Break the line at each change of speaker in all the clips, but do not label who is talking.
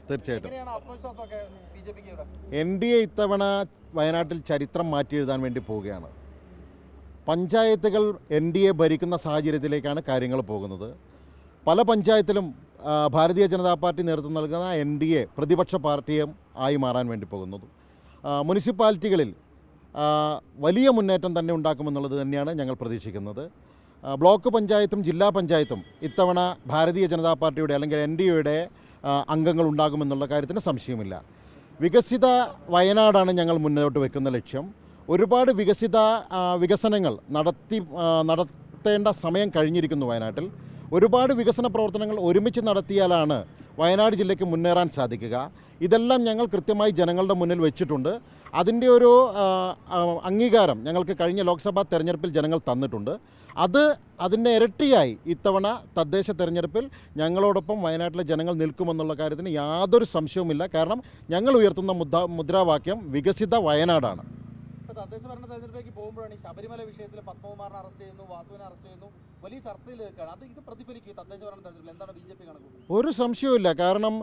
തീർച്ചയായിട്ടും NDA ഇത്തവണ വയനാട്ടിൽ ചരിത്രം മാറ്റി എഴുതാൻ വേണ്ടി പോവുകയാണ്. പഞ്ചായത്തുകൾ NDA ഭരിക്കുന്ന സാഹചര്യത്തിലേക്കാണ് കാര്യങ്ങൾ പോകുന്നത്. പല പഞ്ചായത്തിലും ഭാരതീയ ജനതാ പാർട്ടി നേതൃത്വം നൽകുന്ന NDA പ്രതിപക്ഷ പാർട്ടിയും ആയി മാറാൻ വേണ്ടി പോകുന്നത്. മുനിസിപ്പാലിറ്റികളിൽ വലിയ മുന്നേറ്റം തന്നെ ഉണ്ടാക്കുമെന്നുള്ളത് തന്നെയാണ് ഞങ്ങൾ പ്രതീക്ഷിക്കുന്നത്. ബ്ലോക്ക് പഞ്ചായത്തും ജില്ലാ പഞ്ചായത്തും ഇത്തവണ ഭാരതീയ ജനതാ പാർട്ടിയുടെ അല്ലെങ്കിൽ NDAയുടെ അംഗങ്ങൾ ഉണ്ടാകുമെന്നുള്ള കാര്യത്തിന് സംശയമില്ല. വയനാടാണ് ഞങ്ങൾ മുന്നോട്ട് വെക്കുന്ന ലക്ഷ്യം. ഒരുപാട് വികസനങ്ങൾ നടത്തേണ്ട സമയം കഴിഞ്ഞിരിക്കുന്നു വയനാട്ടിൽ. ഒരുപാട് വികസന പ്രവർത്തനങ്ങൾ ഒരുമിച്ച് നടത്തിയാലാണ് വയനാട് ജില്ലയ്ക്ക് മുന്നേറാൻ സാധിക്കുക. ഇതെല്ലാം ഞങ്ങൾ കൃത്യമായി ജനങ്ങളുടെ മുന്നിൽ വെച്ചിട്ടുണ്ട്. അതിൻ്റെ ഒരു അംഗീകാരം ഞങ്ങൾക്ക് കഴിഞ്ഞ ലോക്സഭാ തെരഞ്ഞെടുപ്പിൽ ജനങ്ങൾ തന്നിട്ടുണ്ട്. അതിൻ്റെ ഇരട്ടിയായി ഇത്തവണ തദ്ദേശ തെരഞ്ഞെടുപ്പിൽ ഞങ്ങളോടൊപ്പം വയനാട്ടിലെ ജനങ്ങൾ നിൽക്കുമെന്നുള്ള കാര്യത്തിന് യാതൊരു സംശയവുമില്ല. കാരണം ഞങ്ങൾ ഉയർത്തുന്ന മുദ്രാവാക്യം വികസിത വയനാടാണ്.
തദ്ദേശ ഭരണ തെരഞ്ഞെടുപ്പിലേക്ക് പോകുമ്പോഴാണ് ഈ ശബരിമല വിഷയത്തിൽ പത്മകുമാറിനെ അറസ്റ്റ് ചെയ്യുന്നു, വാസുവിനെ അറസ്റ്റ് ചെയ്യുന്നു, വലിയ ചർച്ചയിൽ നിൽക്കുകയാണ്. ഇത് പ്രതിഫലിക്കും തദ്ദേശ ഭരണ തെരഞ്ഞെടുപ്പിൽ. എന്താണ് BJP കണക്ക്? ഒരു
സംശയവുമില്ല. കാരണം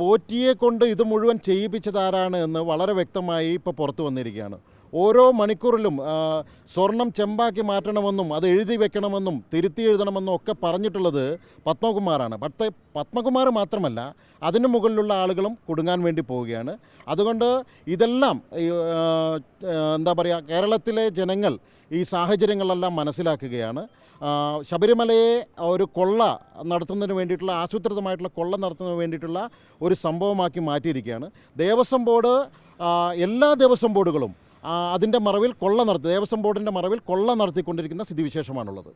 പോറ്റിയെ കൊണ്ട് ഇത് മുഴുവൻ ചെയ്യിപ്പിച്ചതാരാണ് എന്ന് വളരെ വ്യക്തമായി ഇപ്പോൾ പുറത്തു വന്നിരിക്കുകയാണ്. ഓരോ മണിക്കൂറിലും സ്വർണം ചെമ്പാക്കി മാറ്റണമെന്നും അത് എഴുതി വെക്കണമെന്നും തിരുത്തി എഴുതണമെന്നും ഒക്കെ പറഞ്ഞിട്ടുള്ളത് പത്മകുമാറാണ്. പക്ഷേ പത്മകുമാർ മാത്രമല്ല, അതിന് മുകളിലുള്ള ആളുകളും കുടുങ്ങാൻ വേണ്ടി പോവുകയാണ്. അതുകൊണ്ട് ഇതെല്ലാം എന്താ പറയുക, കേരളത്തിലെ ജനങ്ങൾ ഈ സാഹചര്യങ്ങളെല്ലാം മനസ്സിലാക്കുകയാണ്. ശബരിമലയെ ഒരു കൊള്ള നടത്തുന്നതിന് വേണ്ടിയിട്ടുള്ള ആസൂത്രിതമായിട്ടുള്ള കൊള്ള നടത്തുന്നതിന് വേണ്ടിയിട്ടുള്ള ഒരു സംഭവമാക്കി മാറ്റിയിരിക്കുകയാണ്. ദേവസ്വം ബോർഡ് എല്ലാ ദേവസ്വം ബോർഡുകളും അതിൻ്റെ മറവിൽ ദേവസ്വം ബോർഡിൻ്റെ മറവിൽ കൊള്ള നടത്തിക്കൊണ്ടിരിക്കുന്ന സ്ഥിതിവിശേഷമാണുള്ളത്.